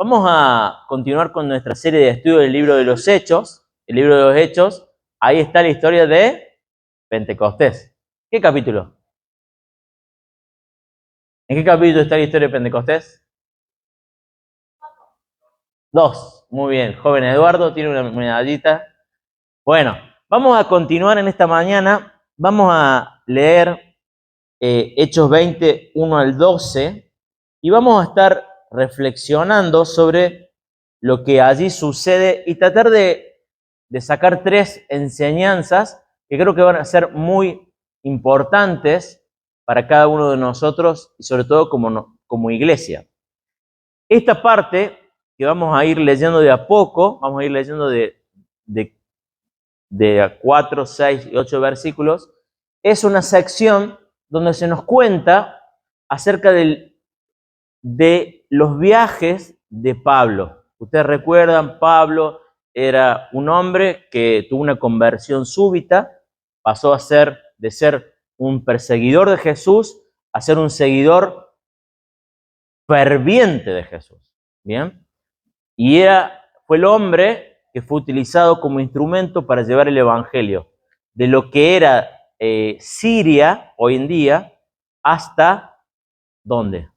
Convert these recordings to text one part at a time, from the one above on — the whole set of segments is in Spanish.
Vamos a continuar con nuestra serie de estudio del libro de los Hechos. El libro de los Hechos, ahí está la historia de Pentecostés. ¿Qué capítulo? ¿En qué capítulo está la historia de Pentecostés? 2. Muy bien. Joven Eduardo tiene una medallita. Bueno, vamos a continuar en esta mañana. Vamos a leer Hechos 20, 1 al 12, y vamos a estar reflexionando sobre lo que allí sucede y tratar de sacar 3 enseñanzas que creo que van a ser muy importantes para cada uno de nosotros y sobre todo como iglesia. Esta parte que vamos a ir leyendo de a poco, vamos a ir leyendo de 4, 6 y 8 versículos, es una sección donde se nos cuenta acerca de los viajes de Pablo. Ustedes recuerdan, Pablo era un hombre que tuvo una conversión súbita, pasó de ser un perseguidor de Jesús a ser un seguidor ferviente de Jesús. ¿Bien? Y fue el hombre que fue utilizado como instrumento para llevar el evangelio de lo que era Siria hoy en día hasta ¿dónde?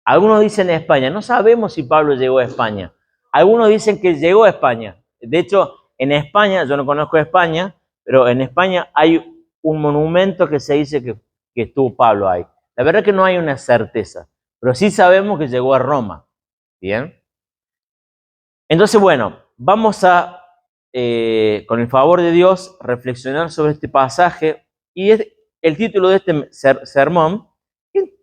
Algunos dicen España. No sabemos si Pablo llegó a España. Algunos dicen que llegó a España. De hecho, en España, yo no conozco España, pero en España hay un monumento que se dice que estuvo Pablo ahí. La verdad es que no hay una certeza, pero sí sabemos que llegó a Roma. ¿Bien? Entonces, bueno, vamos a, con el favor de Dios, reflexionar sobre este pasaje. Y el título de este sermón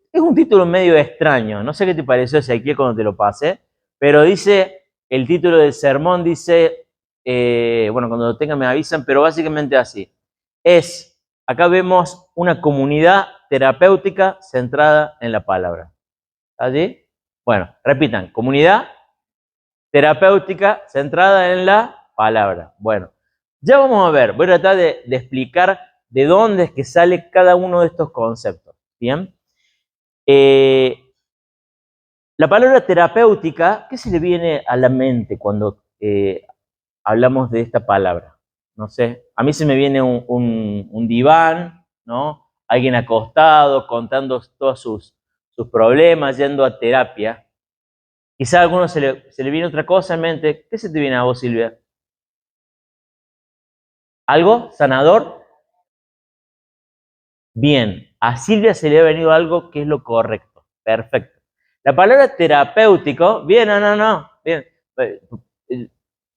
es un título medio extraño. No sé qué te pareció, Ezequiel, cuando te lo pasé, pero el título del sermón dice, bueno, cuando lo tengan me avisan, pero básicamente así. Acá vemos una comunidad terapéutica centrada en la palabra. ¿Allí? Bueno, repitan, comunidad terapéutica centrada en la palabra. Bueno, ya vamos a ver, voy a tratar de explicar de dónde es que sale cada uno de estos conceptos. ¿Bien? La palabra terapéutica, ¿qué se le viene a la mente cuando hablamos de esta palabra? No sé, a mí se me viene un diván, ¿no? Alguien acostado, contando todos sus problemas, yendo a terapia. Quizá a alguno se le viene otra cosa en mente. ¿Qué se te viene a vos, Silvia? ¿Algo? ¿Sanador? Bien, a Silvia se le ha venido algo que es lo correcto. Perfecto. La palabra terapéutico, bien, no, bien.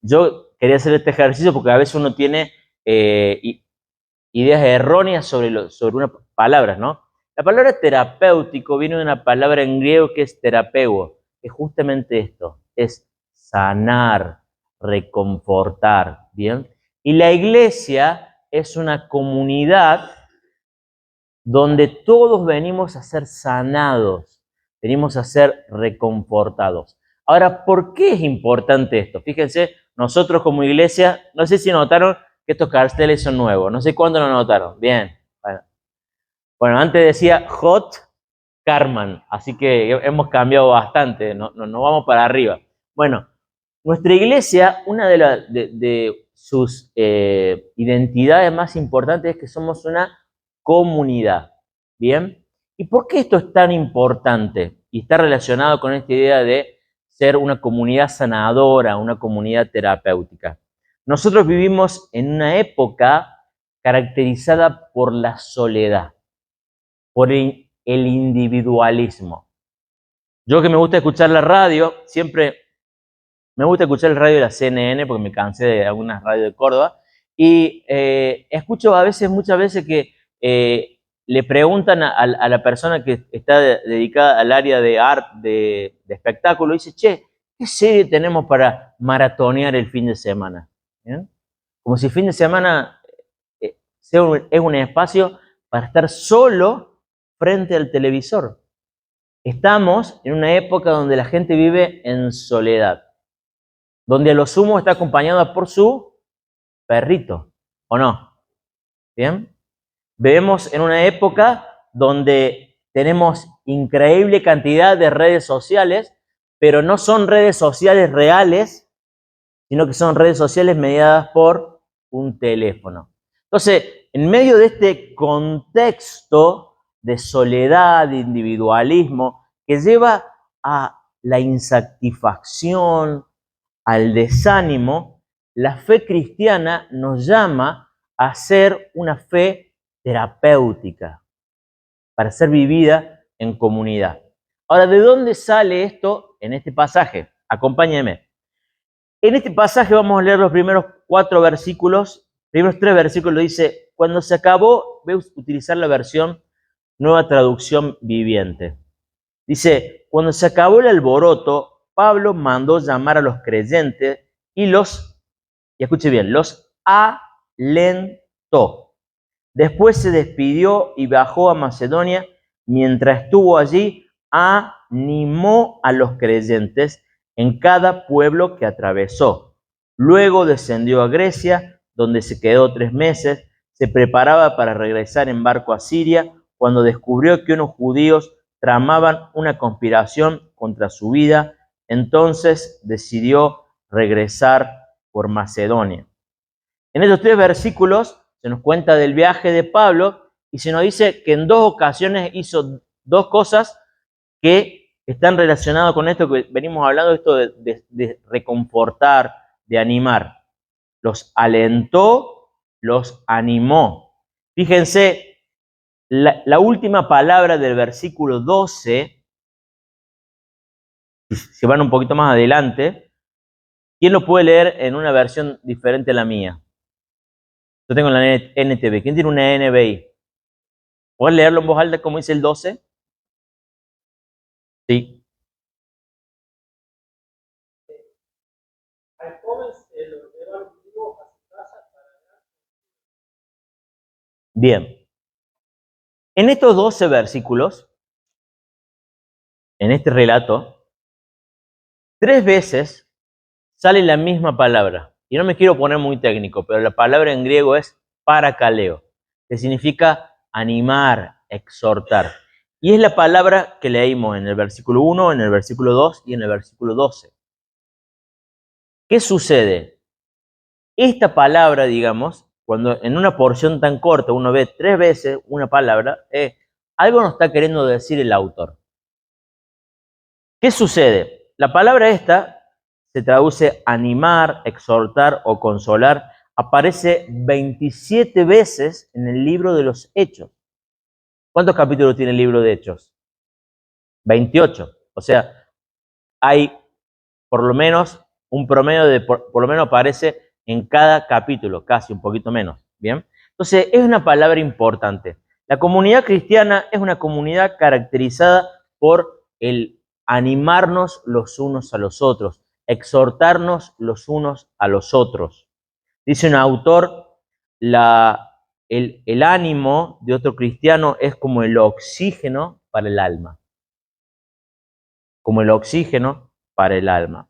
Yo quería hacer este ejercicio porque a veces uno tiene ideas erróneas sobre unas palabras, ¿no? La palabra terapéutico viene de una palabra en griego que es terapeuo, que es justamente esto, es sanar, reconfortar, ¿bien? Y la iglesia es una comunidad donde todos venimos a ser sanados, venimos a ser reconfortados. Ahora, ¿por qué es importante esto? Fíjense, nosotros como iglesia, no sé si notaron que estos carteles son nuevos, no sé cuándo lo notaron. Bien, bueno, antes decía Hot Carman, así que hemos cambiado bastante, no vamos para arriba. Bueno, nuestra iglesia, una de sus identidades más importantes es que somos una comunidad. ¿Bien? ¿Y por qué esto es tan importante? Y está relacionado con esta idea de ser una comunidad sanadora, una comunidad terapéutica. Nosotros vivimos en una época caracterizada por la soledad, por el individualismo. Yo que me gusta escuchar la radio, siempre me gusta escuchar el radio de la CNN porque me cansé de algunas radios de Córdoba y escucho muchas veces que le preguntan a la persona que está dedicada al área de arte, de espectáculo, y dice, che, ¿qué serie tenemos para maratonear el fin de semana? ¿Bien? Como si el fin de semana es un espacio para estar solo frente al televisor. Estamos en una época donde la gente vive en soledad, donde a lo sumo está acompañada por su perrito, ¿o no? ¿Bien? Vivimos en una época donde tenemos increíble cantidad de redes sociales pero no son redes sociales reales, sino que son redes sociales mediadas por un teléfono. Entonces, en medio de este contexto de soledad, de individualismo, que lleva a la insatisfacción, al desánimo, la fe cristiana nos llama a ser una fe terapéutica, para ser vivida en comunidad. Ahora, ¿de dónde sale esto en este pasaje? Acompáñenme. En este pasaje vamos a leer los primeros 4 versículos. Primeros 3 versículos dice, cuando se acabó, voy a utilizar la versión Nueva Traducción Viviente. Dice, cuando se acabó el alboroto, Pablo mandó llamar a los creyentes y escuche bien, los alentó. Después se despidió y bajó a Macedonia. Mientras estuvo allí, animó a los creyentes en cada pueblo que atravesó. Luego descendió a Grecia, donde se quedó 3 meses. Se preparaba para regresar en barco a Siria, cuando descubrió que unos judíos tramaban una conspiración contra su vida. Entonces decidió regresar por Macedonia. En estos 3 versículos se nos cuenta del viaje de Pablo y se nos dice que en 2 ocasiones hizo 2 cosas que están relacionadas con esto que venimos hablando, esto de reconfortar, de animar. Los alentó, los animó. Fíjense, la última palabra del versículo 12, si van un poquito más adelante, ¿quién lo puede leer en una versión diferente a la mía? Yo tengo la NTV. ¿Quién tiene una NBI? ¿Puedes leerlo en voz alta como dice el 12? Sí. Bien. En estos 12 versículos, en este relato, 3 veces sale la misma palabra. Y no me quiero poner muy técnico, pero la palabra en griego es parakaleo, que significa animar, exhortar. Y es la palabra que leímos en el versículo 1, en el versículo 2 y en el versículo 12. ¿Qué sucede? Esta palabra, digamos, cuando en una porción tan corta uno ve 3 veces una palabra, algo nos está queriendo decir el autor. ¿Qué sucede? La palabra esta se traduce animar, exhortar o consolar. Aparece 27 veces en el libro de los Hechos. ¿Cuántos capítulos tiene el libro de Hechos? 28. O sea, hay por lo menos un promedio de, por lo menos aparece en cada capítulo, casi un poquito menos. ¿Bien? Entonces, es una palabra importante. La comunidad cristiana es una comunidad caracterizada por el animarnos los unos a los otros, exhortarnos los unos a los otros. Dice un autor, el ánimo de otro cristiano es como el oxígeno para el alma. Como el oxígeno para el alma.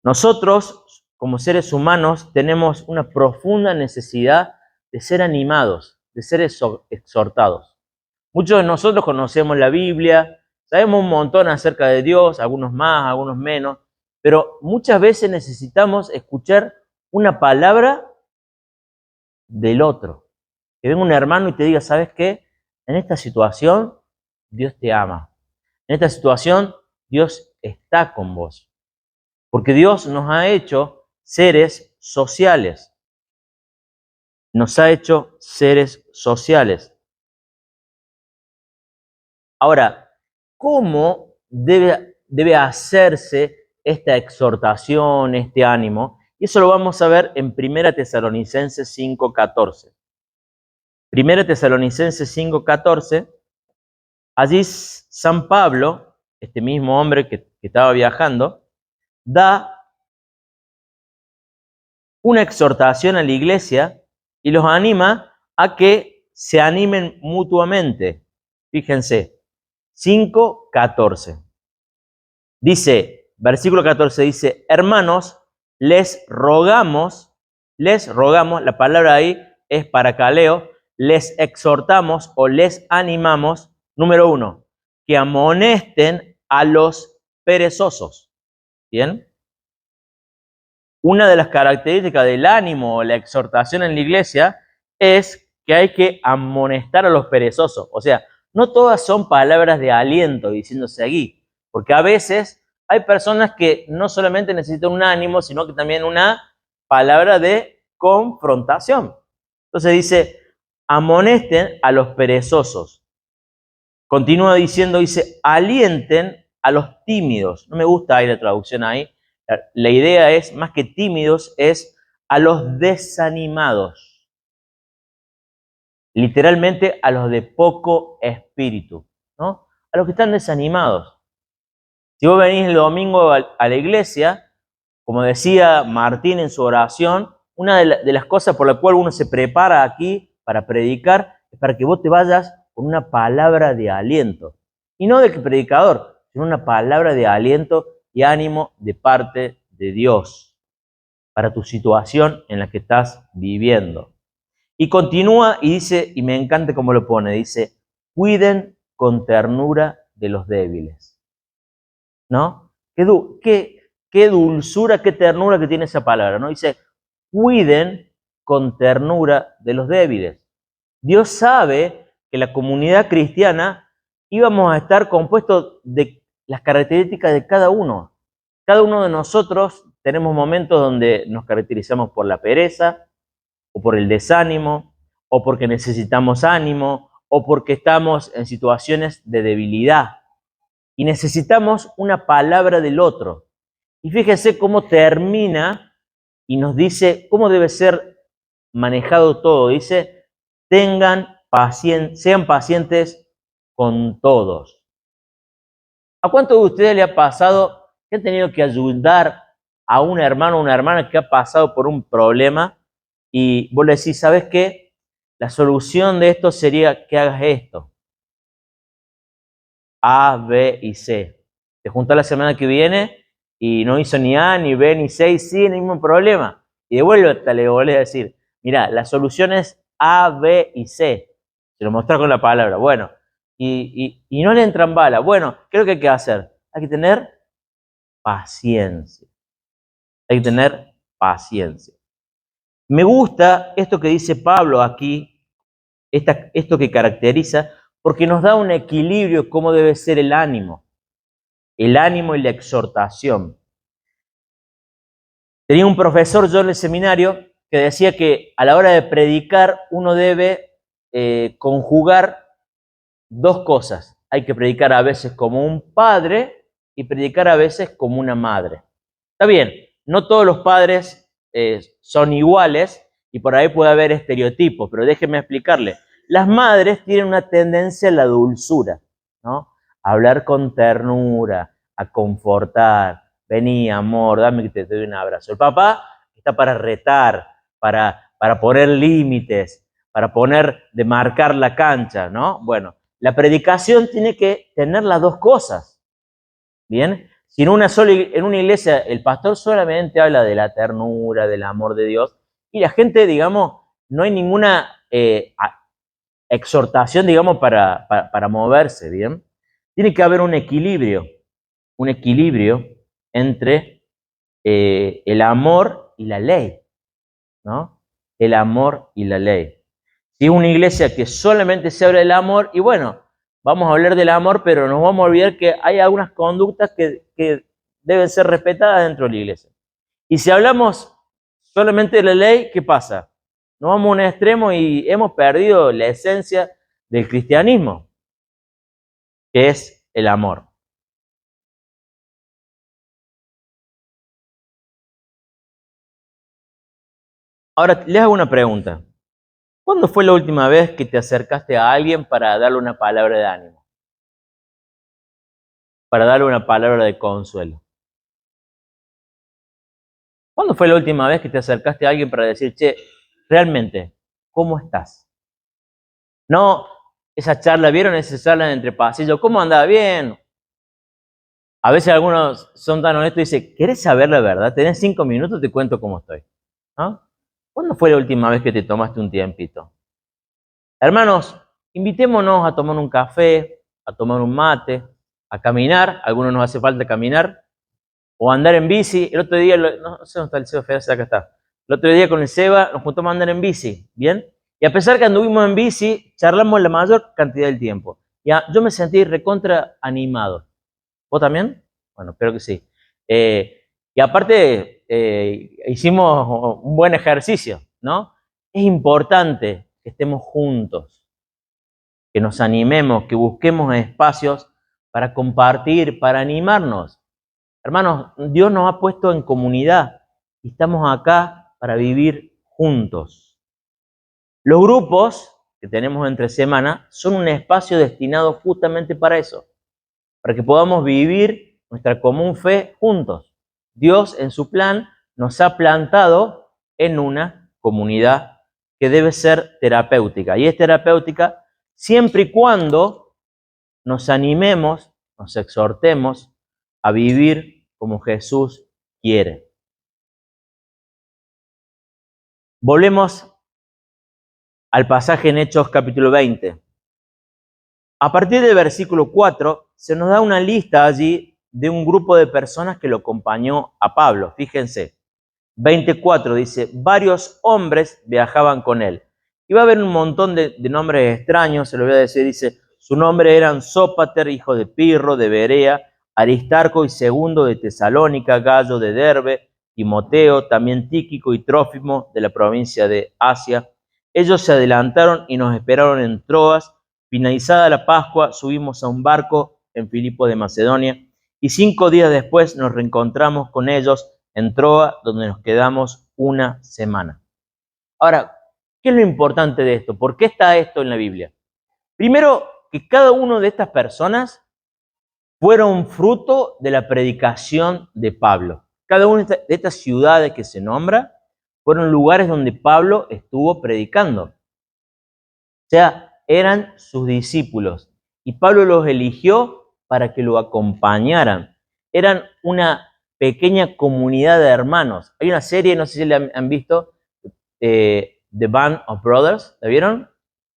Nosotros, como seres humanos, tenemos una profunda necesidad de ser animados, de ser exhortados. Muchos de nosotros conocemos la Biblia, sabemos un montón acerca de Dios, algunos más, algunos menos, pero muchas veces necesitamos escuchar una palabra del otro. Que venga un hermano y te diga, ¿sabes qué? En esta situación, Dios te ama. En esta situación, Dios está con vos. Porque Dios nos ha hecho seres sociales. Nos ha hecho seres sociales. Ahora, ¿cómo debe hacerse esta exhortación, este ánimo? Y eso lo vamos a ver en 1 Tesalonicenses 5:14. 1 Tesalonicenses 5:14, allí San Pablo, este mismo hombre que estaba viajando, da una exhortación a la iglesia y los anima a que se animen mutuamente. Fíjense, 5:14. Dice, versículo 14 dice, hermanos, les rogamos, la palabra ahí es parakaleo, les exhortamos o les animamos, número 1, que amonesten a los perezosos. ¿Bien? Una de las características del ánimo o la exhortación en la iglesia es que hay que amonestar a los perezosos. O sea, no todas son palabras de aliento diciendo seguí, porque a veces hay personas que no solamente necesitan un ánimo, sino que también una palabra de confrontación. Entonces dice, amonesten a los perezosos. Continúa diciendo, dice, alienten a los tímidos. No me gusta ahí la traducción ahí. La idea es, más que tímidos, es a los desanimados. Literalmente a los de poco espíritu, ¿no? A los que están desanimados. Si vos venís el domingo a la iglesia, como decía Martín en su oración, una de las cosas por la cual uno se prepara aquí para predicar es para que vos te vayas con una palabra de aliento. Y no del predicador, sino una palabra de aliento y ánimo de parte de Dios para tu situación en la que estás viviendo. Y continúa y dice, y me encanta cómo lo pone, dice, cuiden con ternura de los débiles. ¿No? Qué dulzura, qué ternura que tiene esa palabra, ¿no? Dice, cuiden con ternura de los débiles. Dios sabe que la comunidad cristiana íbamos a estar compuestos de las características de cada uno. Cada uno de nosotros tenemos momentos donde nos caracterizamos por la pereza, o por el desánimo, o porque necesitamos ánimo, o porque estamos en situaciones de debilidad. Y necesitamos una palabra del otro. Y fíjense cómo termina y nos dice cómo debe ser manejado todo. Dice, sean pacientes con todos. ¿A cuántos de ustedes le ha pasado que han tenido que ayudar a un hermano o una hermana que ha pasado por un problema y vos le decís, ¿sabes qué? La solución de esto sería que hagas esto. A, B y C. Te juntás la semana que viene y no hizo ni A, ni B, ni C y sigue el mismo problema. Y de vuelta le volvés a decir, mira, la solución es A, B y C. Se lo mostrás con la palabra. Bueno, y no le entran balas. Bueno, ¿qué es lo que hay que hacer? Hay que tener paciencia. Hay que tener paciencia. Me gusta esto que dice Pablo aquí, esto que caracteriza, porque nos da un equilibrio cómo debe ser el ánimo y la exhortación. Tenía un profesor yo en el seminario que decía que a la hora de predicar uno debe conjugar dos cosas. Hay que predicar a veces como un padre y predicar a veces como una madre. Está bien, no todos los padres son iguales y por ahí puede haber estereotipos, pero déjenme explicarle. Las madres tienen una tendencia a la dulzura, ¿no? A hablar con ternura, a confortar. Vení, amor, dame que te doy un abrazo. El papá está para retar, para poner límites, de marcar la cancha, ¿no? Bueno, la predicación tiene que tener las dos cosas, ¿bien? Si en una iglesia el pastor solamente habla de la ternura, del amor de Dios, y la gente, digamos, no hay ninguna exhortación, digamos, para moverse, ¿bien? Tiene que haber un equilibrio entre el amor y la ley, ¿no? El amor y la ley. Si es una iglesia que solamente se habla del amor, y bueno, vamos a hablar del amor, pero nos vamos a olvidar que hay algunas conductas que deben ser respetadas dentro de la iglesia. Y si hablamos solamente de la ley, ¿qué pasa? Nos vamos a un extremo y hemos perdido la esencia del cristianismo, que es el amor. Ahora, les hago una pregunta. ¿Cuándo fue la última vez que te acercaste a alguien para darle una palabra de ánimo? Para darle una palabra de consuelo. ¿Cuándo fue la última vez que te acercaste a alguien para decir, che, realmente, ¿cómo estás? No esa charla, ¿vieron esa charla entre pasillos? ¿Cómo andaba? Bien. A veces algunos son tan honestos y dicen, ¿querés saber la verdad? Tenés 5 minutos, te cuento cómo estoy. ¿No? ¿Cuándo fue la última vez que te tomaste un tiempito? Hermanos, invitémonos a tomar un café, a tomar un mate, a caminar, a algunos nos hace falta caminar, o andar en bici. El otro día, no sé dónde está el Seba Federal, acá está. El otro día con el Seba nos juntamos a andar en bici, ¿bien? Y a pesar que anduvimos en bici, charlamos la mayor cantidad del tiempo. Ya, yo me sentí recontra animado. ¿Vos también? Bueno, espero que sí. Y aparte, hicimos un buen ejercicio, ¿no? Es importante que estemos juntos, que nos animemos, que busquemos espacios para compartir, para animarnos. Hermanos, Dios nos ha puesto en comunidad y estamos acá para vivir juntos. Los grupos que tenemos entre semana son un espacio destinado justamente para eso, para que podamos vivir nuestra común fe juntos. Dios en su plan nos ha plantado en una comunidad que debe ser terapéutica. Y es terapéutica siempre y cuando nos animemos, nos exhortemos a vivir como Jesús quiere. Volvemos al pasaje en Hechos capítulo 20. A partir del versículo 4 se nos da una lista allí de un grupo de personas que lo acompañó a Pablo. Fíjense, 24 dice, varios hombres viajaban con él. Y va a haber un montón de nombres extraños, se lo voy a decir, dice, su nombre eran Sópater, hijo de Pirro, de Berea, Aristarco y Segundo de Tesalónica, Gallo de Derbe, Timoteo, también Tíquico y Trófimo de la provincia de Asia. Ellos se adelantaron y nos esperaron en Troas. Finalizada la Pascua, subimos a un barco en Filipo de Macedonia y 5 días después nos reencontramos con ellos en Troa, donde nos quedamos una semana. Ahora, ¿qué es lo importante de esto? ¿Por qué está esto en la Biblia? Primero, que cada una de estas personas fueron fruto de la predicación de Pablo. Cada una de estas ciudades que se nombra fueron lugares donde Pablo estuvo predicando. O sea, eran sus discípulos y Pablo los eligió para que lo acompañaran. Eran una pequeña comunidad de hermanos. Hay una serie, no sé si la han visto, The Band of Brothers, ¿la vieron?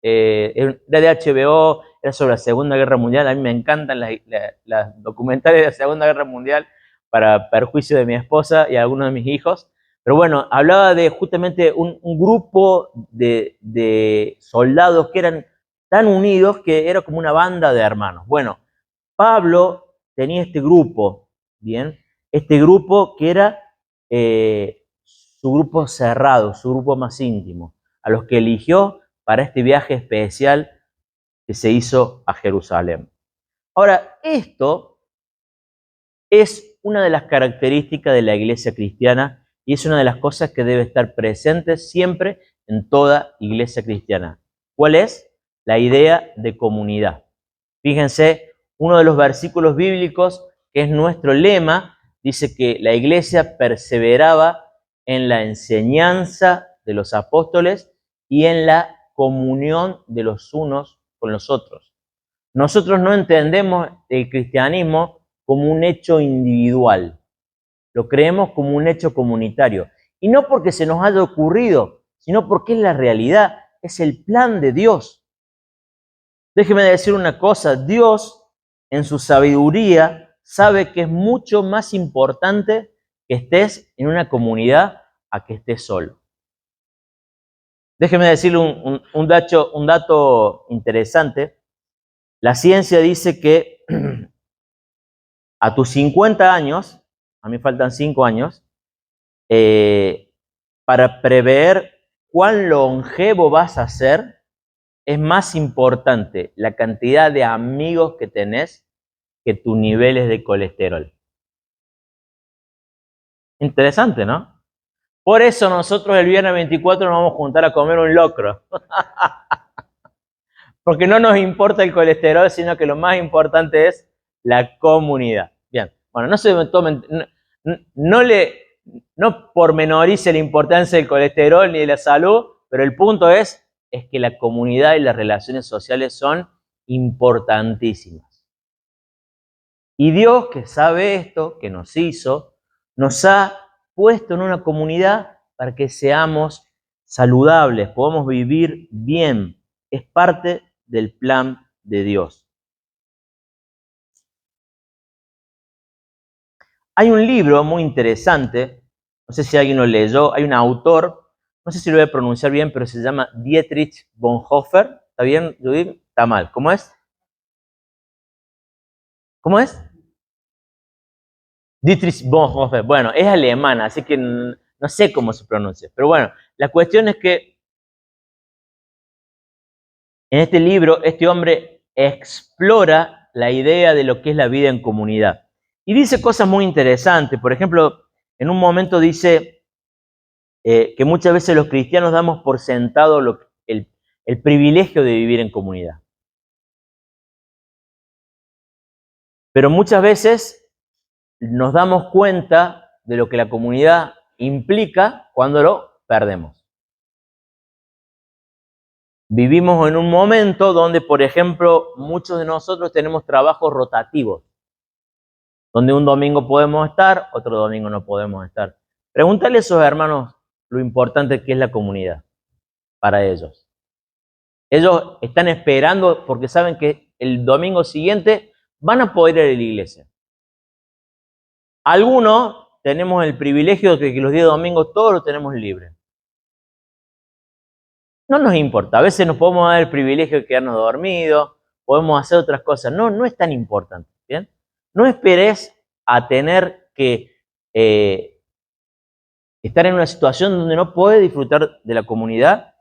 Era de HBO, era sobre la Segunda Guerra Mundial. A mí me encantan las documentales de la Segunda Guerra Mundial para perjuicio de mi esposa y algunos de mis hijos. Pero bueno, hablaba de justamente un grupo de soldados que eran tan unidos que era como una banda de hermanos. Bueno, Pablo tenía este grupo, ¿bien? Este grupo que era su grupo cerrado, su grupo más íntimo, a los que eligió para este viaje especial que se hizo a Jerusalén. Ahora, esto es una de las características de la iglesia cristiana y es una de las cosas que debe estar presente siempre en toda iglesia cristiana. ¿Cuál es? La idea de comunidad. Fíjense, uno de los versículos bíblicos, que es nuestro lema, dice que la iglesia perseveraba en la enseñanza de los apóstoles y en la comunión de los unos con los otros. Nosotros no entendemos el cristianismo como un hecho individual, lo creemos como un hecho comunitario. Y no porque se nos haya ocurrido, sino porque es la realidad, es el plan de Dios. Déjeme decir una cosa, Dios en su sabiduría sabe que es mucho más importante que estés en una comunidad a que estés solo. Déjeme decirle un dato interesante. La ciencia dice que a tus 50 años, a mí faltan 5 años, para prever cuán longevo vas a ser, es más importante la cantidad de amigos que tenés que tus niveles de colesterol. Interesante, ¿no? Por eso nosotros el viernes 24 nos vamos a juntar a comer un locro. Porque no nos importa el colesterol, sino que lo más importante es la comunidad. Bien, bueno, no se tomen, no pormenorice la importancia del colesterol ni de la salud, pero el punto es que la comunidad y las relaciones sociales son importantísimas. Y Dios, que sabe esto, que nos hizo, nos ha puesto en una comunidad para que seamos saludables, podamos vivir bien. Es parte del plan de Dios. Hay un libro muy interesante, no sé si alguien lo leyó, hay un autor, no sé si lo voy a pronunciar bien, pero se llama Dietrich Bonhoeffer. ¿Está bien, Judith? Está mal. ¿Cómo es? ¿Cómo es? Dietrich Bonhoeffer. Bueno, es alemana, así que no sé cómo se pronuncia. Pero bueno, la cuestión es que en este libro este hombre explora la idea de lo que es la vida en comunidad. Y dice cosas muy interesantes. Por ejemplo, en un momento dice que muchas veces los cristianos damos por sentado el privilegio de vivir en comunidad. Pero muchas veces nos damos cuenta de lo que la comunidad implica cuando lo perdemos. Vivimos en un momento donde, por ejemplo, muchos de nosotros tenemos trabajos rotativos, donde un domingo podemos estar, otro domingo no podemos estar. Pregúntale a esos hermanos lo importante que es la comunidad para ellos. Ellos están esperando porque saben que el domingo siguiente van a poder ir a la iglesia. Algunos tenemos el privilegio de que los días de domingo todos los tenemos libres. No nos importa, a veces nos podemos dar el privilegio de quedarnos dormidos, podemos hacer otras cosas. No es tan importante, ¿bien? No esperes a tener que estar en una situación donde no puedes disfrutar de la comunidad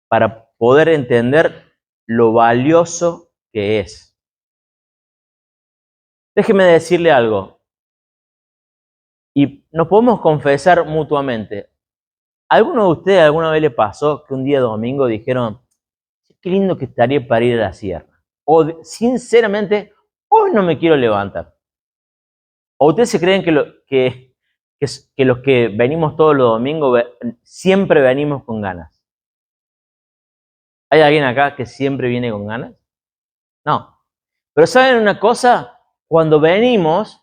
para poder entender lo valioso que es. Déjeme decirle algo, y nos podemos confesar mutuamente. ¿Alguno de ustedes alguna vez le pasó que un día domingo dijeron, qué lindo que estaría para ir a la sierra? O sinceramente, hoy no me quiero levantar. ¿O ustedes se creen que los que venimos todos los domingos siempre venimos con ganas? ¿Hay alguien acá que siempre viene con ganas? No. Pero ¿saben una cosa? Cuando venimos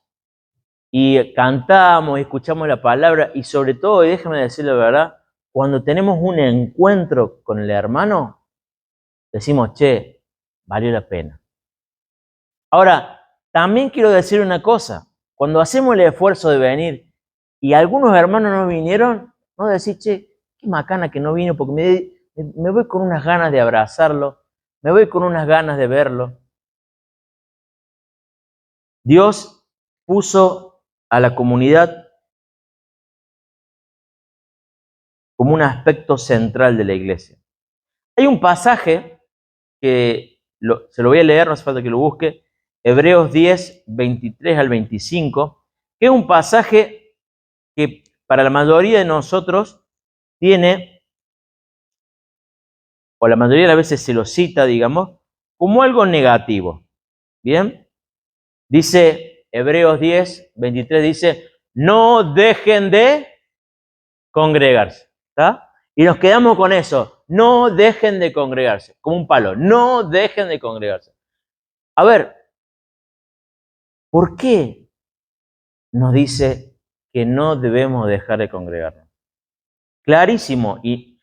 y cantamos, escuchamos la palabra y sobre todo, y déjame decir la verdad, cuando tenemos un encuentro con el hermano, decimos, che, valió la pena. Ahora, también quiero decir una cosa, cuando hacemos el esfuerzo de venir y algunos hermanos no vinieron, no decís, che, qué macana que no vino porque me voy con unas ganas de abrazarlo, me voy con unas ganas de verlo. Dios puso a la comunidad como un aspecto central de la iglesia. Hay un pasaje que se lo voy a leer, no hace falta que lo busque, Hebreos 10, 23 al 25, que es un pasaje que para la mayoría de nosotros tiene, o la mayoría de las veces se lo cita, digamos, como algo negativo. ¿Bien? Dice Hebreos 10, 23, dice, no dejen de congregarse. ¿Está? Y nos quedamos con eso, no dejen de congregarse, como un palo, no dejen de congregarse. A ver, ¿por qué nos dice que no debemos dejar de congregarnos? Clarísimo, y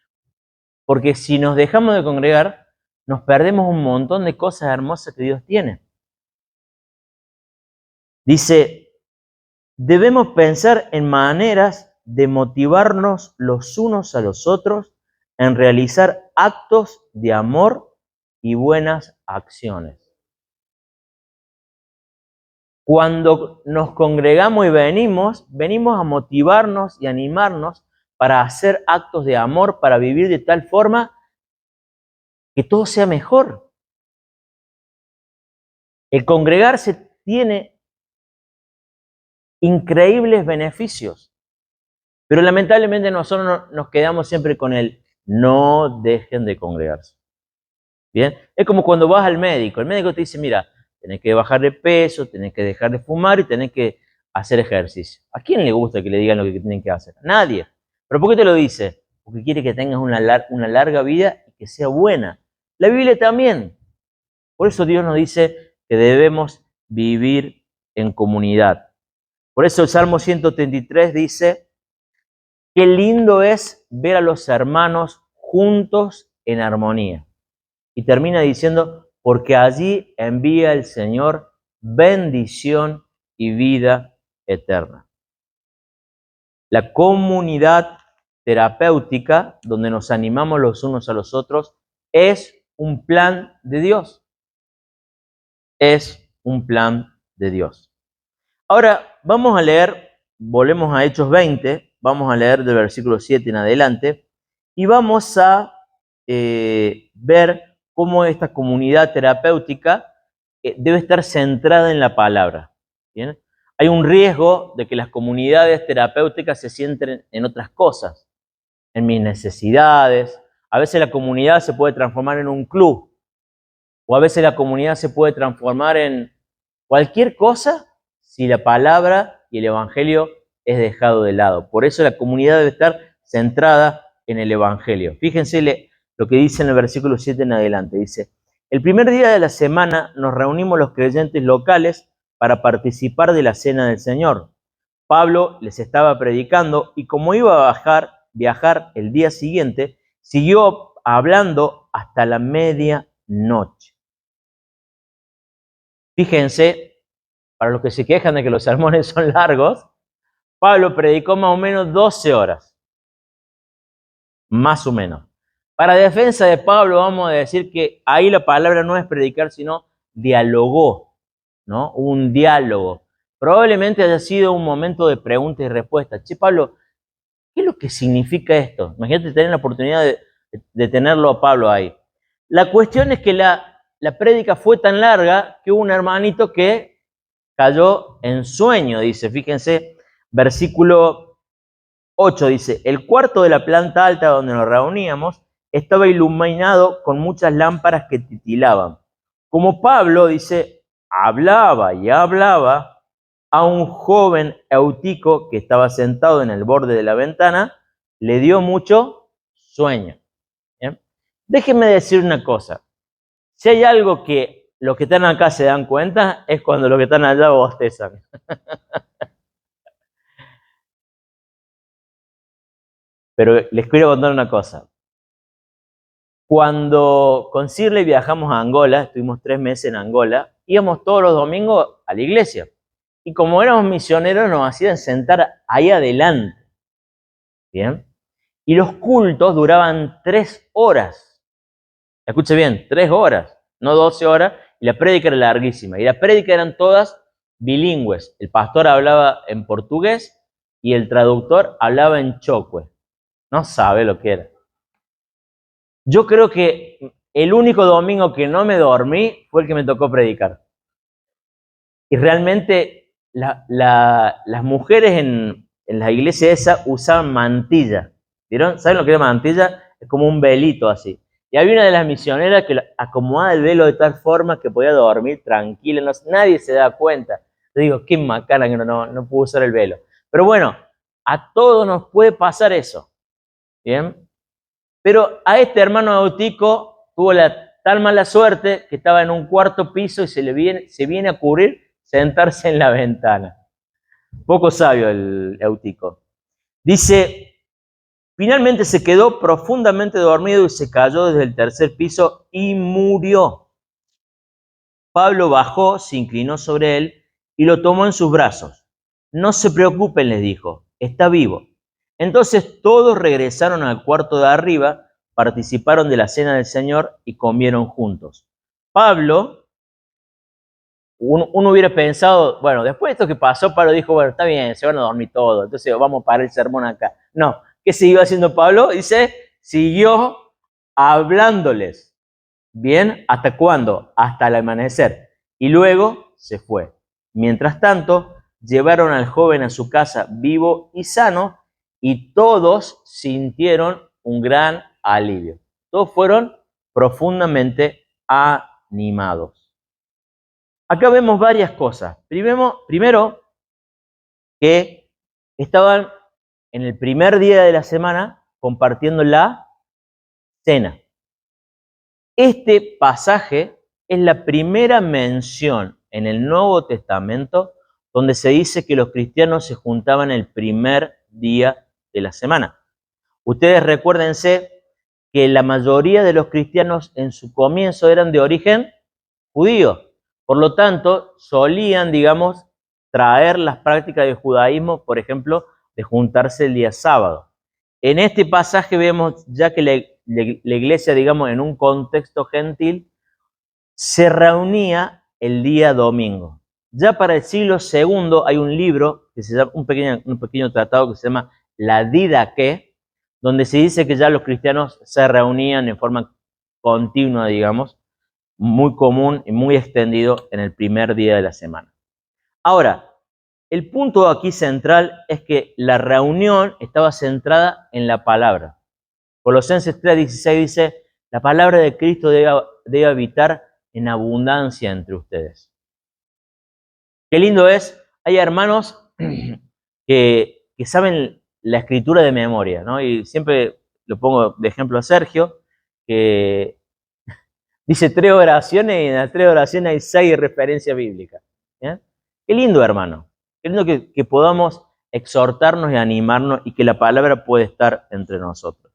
porque si nos dejamos de congregar, nos perdemos un montón de cosas hermosas que Dios tiene. Dice, debemos pensar en maneras de motivarnos los unos a los otros en realizar actos de amor y buenas acciones. Cuando nos congregamos y venimos a motivarnos y animarnos para hacer actos de amor, para vivir de tal forma que todo sea mejor. El congregarse tiene increíbles beneficios, pero lamentablemente nosotros nos quedamos siempre con el no dejen de congregarse. Bien, es como cuando vas al médico. El médico te dice, mira, tenés que bajar de peso, tenés que dejar de fumar y tenés que hacer ejercicio. ¿A quién le gusta que le digan lo que tienen que hacer? A nadie. ¿Pero por qué te lo dice? Porque quiere que tengas una larga vida y que sea buena. La Biblia también. Por eso Dios nos dice que debemos vivir en comunidad. Por eso el Salmo 133 dice, qué lindo es ver a los hermanos juntos en armonía. Y termina diciendo, porque allí envía el Señor bendición y vida eterna. La comunidad terapéutica, donde nos animamos los unos a los otros, es un plan de Dios. Es un plan de Dios. Ahora vamos a leer, volvemos a Hechos 20, vamos a leer del versículo 7 en adelante, y vamos a ver cómo esta comunidad terapéutica debe estar centrada en la palabra. ¿Bien? Hay un riesgo de que las comunidades terapéuticas se centren en otras cosas, en mis necesidades. A veces la comunidad se puede transformar en un club, o a veces la comunidad se puede transformar en cualquier cosa si la palabra y el evangelio es dejado de lado. Por eso la comunidad debe estar centrada en el evangelio. Fíjense lo que dice en el versículo 7 en adelante. Dice, el primer día de la semana nos reunimos los creyentes locales para participar de la cena del Señor. Pablo les estaba predicando y como iba a viajar el día siguiente, siguió hablando hasta la medianoche. Fíjense, para los que se quejan de que los sermones son largos, Pablo predicó más o menos 12 horas. Más o menos. Para defensa de Pablo vamos a decir que ahí la palabra no es predicar, sino dialogó, ¿no? Un diálogo. Probablemente haya sido un momento de pregunta y respuesta. Che, Pablo, ¿qué es lo que significa esto? Imagínate tener la oportunidad de tenerlo a Pablo ahí. La cuestión es que la prédica fue tan larga que hubo un hermanito que cayó en sueño, dice. Fíjense, versículo 8 dice, el cuarto de la planta alta donde nos reuníamos estaba iluminado con muchas lámparas que titilaban. Como Pablo, dice, hablaba y hablaba, a un joven Eutico que estaba sentado en el borde de la ventana, le dio mucho sueño. ¿Bien? Déjenme decir una cosa. Si hay algo que los que están acá se dan cuenta, es cuando los que están allá bostezan. Pero les quiero contar una cosa. Cuando con Shirley viajamos a Angola, estuvimos 3 meses en Angola, íbamos todos los domingos a la iglesia. Y como éramos misioneros, nos hacían sentar ahí adelante. ¿Bien? Y los cultos duraban 3 horas. Escuche bien, 3 horas, no 12 horas. Y la prédica era larguísima. Y las prédicas eran todas bilingües. El pastor hablaba en portugués y el traductor hablaba en chocue. No sabe lo que era. Yo creo que el único domingo que no me dormí fue el que me tocó predicar. Y realmente las mujeres en la iglesia esa usaban mantilla. ¿Vieron? ¿Saben lo que era mantilla? Es como un velito así. Y había una de las misioneras que acomodaba el velo de tal forma que podía dormir tranquila. No, nadie se da cuenta. Yo digo, qué macana que no pudo usar el velo. Pero bueno, a todos nos puede pasar eso. ¿Bien? Pero a este hermano Eutico tuvo tan mala suerte que estaba en un cuarto piso y se viene a ocurrir sentarse en la ventana. Poco sabio el Eutico. Dice, finalmente se quedó profundamente dormido y se cayó desde el tercer piso y murió. Pablo bajó, se inclinó sobre él y lo tomó en sus brazos. No se preocupen, les dijo, está vivo. Entonces todos regresaron al cuarto de arriba, participaron de la cena del Señor y comieron juntos. Pablo, uno hubiera pensado, bueno, después de esto que pasó, Pablo dijo, bueno, está bien, se van a dormir todos, entonces vamos a parar el sermón acá. No, ¿qué siguió haciendo Pablo? Dice, siguió hablándoles. Bien, ¿hasta cuándo? Hasta el amanecer. Y luego se fue. Mientras tanto, llevaron al joven a su casa vivo y sano y todos sintieron un gran alivio. Todos fueron profundamente animados. Acá vemos varias cosas. Primero, que estaban en el primer día de la semana compartiendo la cena. Este pasaje es la primera mención en el Nuevo Testamento donde se dice que los cristianos se juntaban el primer día de la semana. Ustedes recuérdense que la mayoría de los cristianos en su comienzo eran de origen judío. Por lo tanto, solían, digamos, traer las prácticas del judaísmo, por ejemplo, de juntarse el día sábado. En este pasaje vemos ya que la iglesia, digamos, en un contexto gentil, se reunía el día domingo. Ya para el siglo II hay un libro, que se llama, un pequeño tratado que se llama La Didaqué, donde se dice que ya los cristianos se reunían en forma continua, digamos, muy común y muy extendido en el primer día de la semana. Ahora, el punto aquí central es que la reunión estaba centrada en la palabra. Colosenses 3:16 dice, la palabra de Cristo debe habitar en abundancia entre ustedes. Qué lindo es, hay hermanos que saben la escritura de memoria, ¿no? Y siempre lo pongo de ejemplo a Sergio, que dice 3 oraciones y en las 3 oraciones hay 6 referencias bíblicas. ¿Ya? Qué lindo, hermano. Qué lindo que podamos exhortarnos y animarnos y que la palabra puede estar entre nosotros.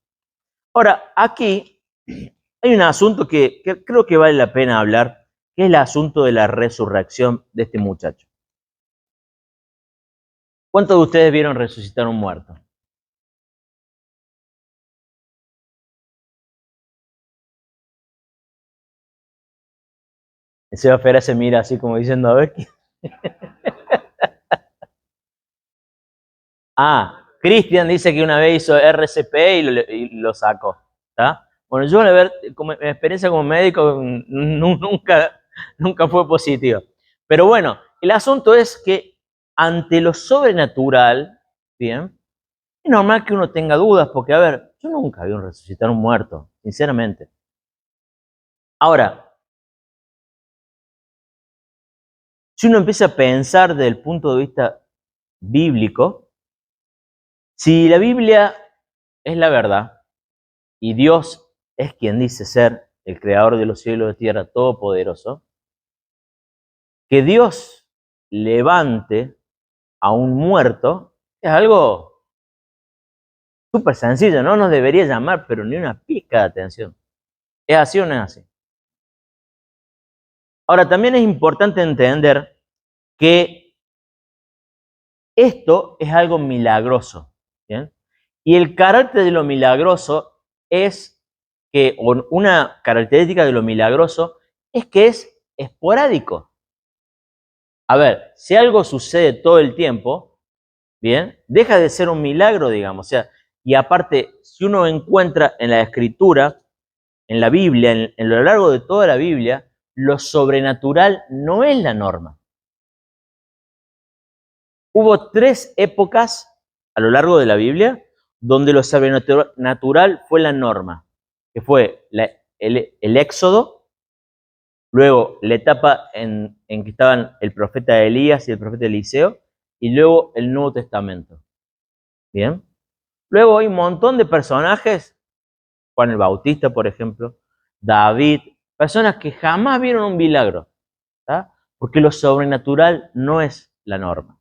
Ahora, aquí hay un asunto que creo que vale la pena hablar, que es el asunto de la resurrección de este muchacho. ¿Cuántos de ustedes vieron resucitar a un muerto? El Seba Fera se mira así como diciendo, a ver. Cristian dice que una vez hizo RCP y lo sacó. ¿Tá? Bueno, yo, a ver, como mi experiencia como médico nunca fue positiva. Pero bueno, el asunto es que ante lo sobrenatural, ¿bien? Es normal que uno tenga dudas, porque, a ver, yo nunca vi un resucitar un muerto, sinceramente. Ahora, si uno empieza a pensar desde el punto de vista bíblico, si la Biblia es la verdad y Dios es quien dice ser el creador de los cielos y de la tierra, todopoderoso, que Dios levante a un muerto es algo súper sencillo, no nos debería llamar, pero ni una pizca de atención. ¿Es así o no es así? Ahora, también es importante entender que esto es algo milagroso, ¿bien? Y el carácter de lo milagroso es que, o una característica de lo milagroso, es que es esporádico. A ver, si algo sucede todo el tiempo, ¿bien? Deja de ser un milagro, digamos. O sea, y aparte, si uno encuentra en la Escritura, en la Biblia, en lo largo de toda la Biblia, lo sobrenatural no es la norma. Hubo 3 épocas a lo largo de la Biblia donde lo sobrenatural fue la norma, que fue el Éxodo, luego la etapa en que estaban el profeta Elías y el profeta Eliseo, y luego el Nuevo Testamento. ¿Bien? Luego hay un montón de personajes, Juan el Bautista, por ejemplo, David, personas que jamás vieron un milagro, ¿tá? Porque lo sobrenatural no es la norma.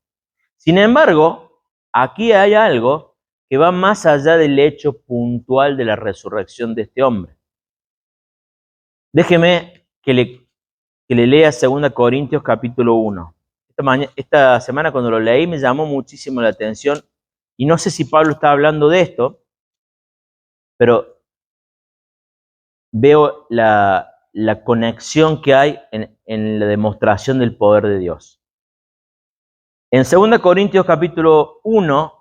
Sin embargo, aquí hay algo que va más allá del hecho puntual de la resurrección de este hombre. Déjeme que le lea 2 Corintios capítulo 1. Esta semana cuando lo leí me llamó muchísimo la atención y no sé si Pablo está hablando de esto, pero veo la conexión que hay en la demostración del poder de Dios. En 2 Corintios capítulo 1,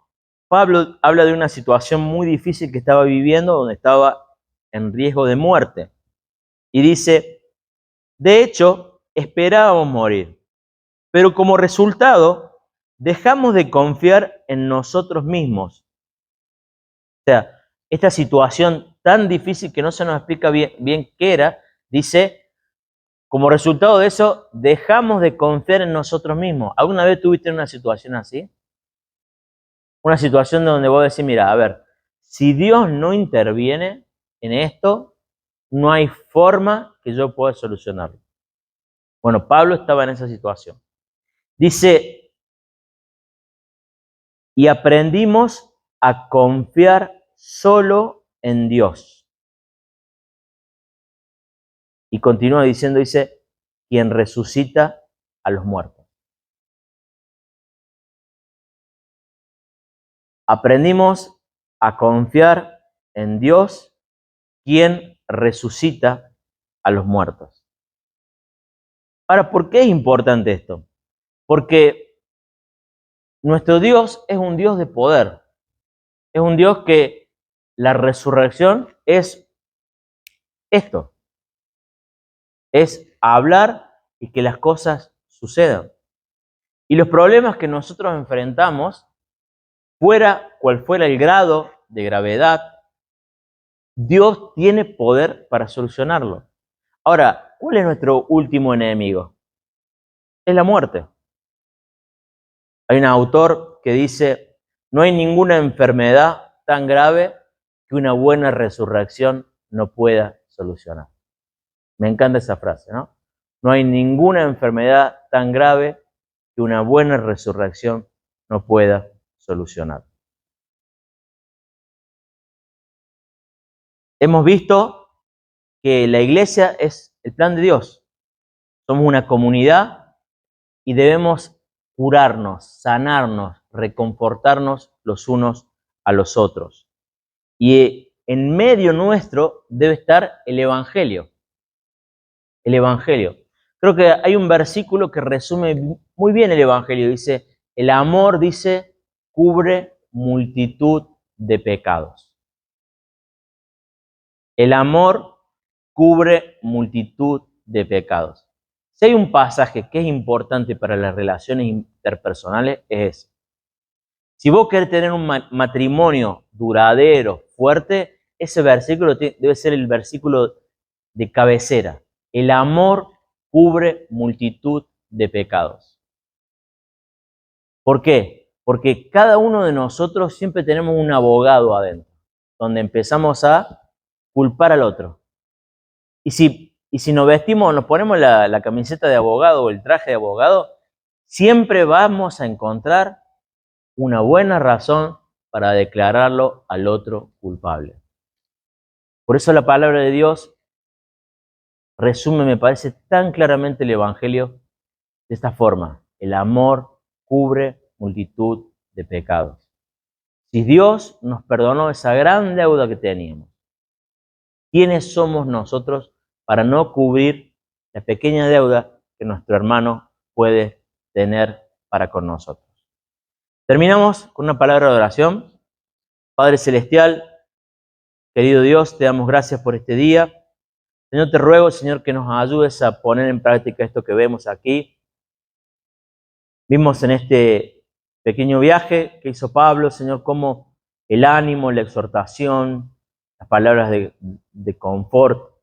Pablo habla de una situación muy difícil que estaba viviendo, donde estaba en riesgo de muerte. Y dice, de hecho, esperábamos morir, pero como resultado, dejamos de confiar en nosotros mismos. O sea, esta situación tan difícil que no se nos explica bien qué era, dice, como resultado de eso, dejamos de confiar en nosotros mismos. ¿Alguna vez tuviste una situación así? Una situación donde vos decís, mira, a ver, si Dios no interviene en esto, no hay forma que yo pueda solucionarlo. Bueno, Pablo estaba en esa situación. Dice, y aprendimos a confiar solo en Dios. Y continúa diciendo, dice, quien resucita a los muertos. aprendimos a confiar en Dios, quien resucita a los muertos. Ahora, ¿por qué es importante esto? Porque nuestro Dios es un Dios de poder. Es un Dios que la resurrección es esto. Es hablar y que las cosas sucedan. Y los problemas que nosotros enfrentamos, fuera cual fuera el grado de gravedad, Dios tiene poder para solucionarlo. Ahora, ¿cuál es nuestro último enemigo? Es la muerte. Hay un autor que dice, no hay ninguna enfermedad tan grave que una buena resurrección no pueda solucionar. Me encanta esa frase, ¿no? No hay ninguna enfermedad tan grave que una buena resurrección no pueda solucionar. Hemos visto que la iglesia es el plan de Dios. Somos una comunidad y debemos curarnos, sanarnos, reconfortarnos los unos a los otros. Y en medio nuestro debe estar el Evangelio. El Evangelio. Creo que hay un versículo que resume muy bien el Evangelio. Dice, el amor, dice, cubre multitud de pecados. El amor cubre multitud de pecados. Si hay un pasaje que es importante para las relaciones interpersonales, es si vos querés tener un matrimonio duradero, fuerte, ese versículo debe ser el versículo de cabecera. El amor cubre multitud de pecados. ¿Por qué? Porque cada uno de nosotros siempre tenemos un abogado adentro, donde empezamos a culpar al otro. Y si nos vestimos, nos ponemos la camiseta de abogado o el traje de abogado, siempre vamos a encontrar una buena razón para declararlo al otro culpable. Por eso la palabra de Dios resume, me parece, tan claramente el Evangelio de esta forma. El amor cubre multitud de pecados. Si Dios nos perdonó esa gran deuda que teníamos, ¿quiénes somos nosotros para no cubrir la pequeña deuda que nuestro hermano puede tener para con nosotros? Terminamos con una palabra de oración. Padre Celestial, querido Dios, te damos gracias por este día. Señor, te ruego, Señor, que nos ayudes a poner en práctica esto que vemos aquí. Vimos en este pequeño viaje que hizo Pablo, Señor, cómo el ánimo, la exhortación, las palabras de confort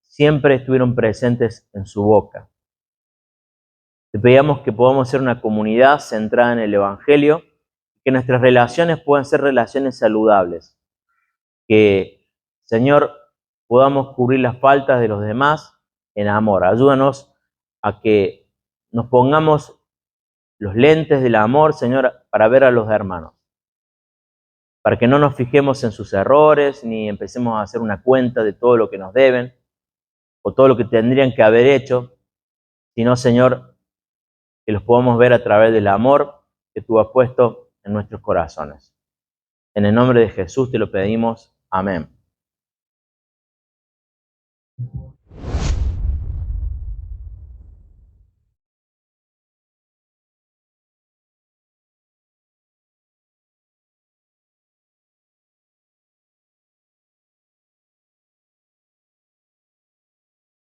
siempre estuvieron presentes en su boca. Te pedíamos que podamos ser una comunidad centrada en el Evangelio, que nuestras relaciones puedan ser relaciones saludables, que, Señor, podamos cubrir las faltas de los demás en amor. Ayúdanos a que nos pongamos los lentes del amor, Señor, para ver a los hermanos, para que no nos fijemos en sus errores, ni empecemos a hacer una cuenta de todo lo que nos deben, o todo lo que tendrían que haber hecho, sino, Señor, que los podamos ver a través del amor que tú has puesto en nuestros corazones. En el nombre de Jesús te lo pedimos. Amén.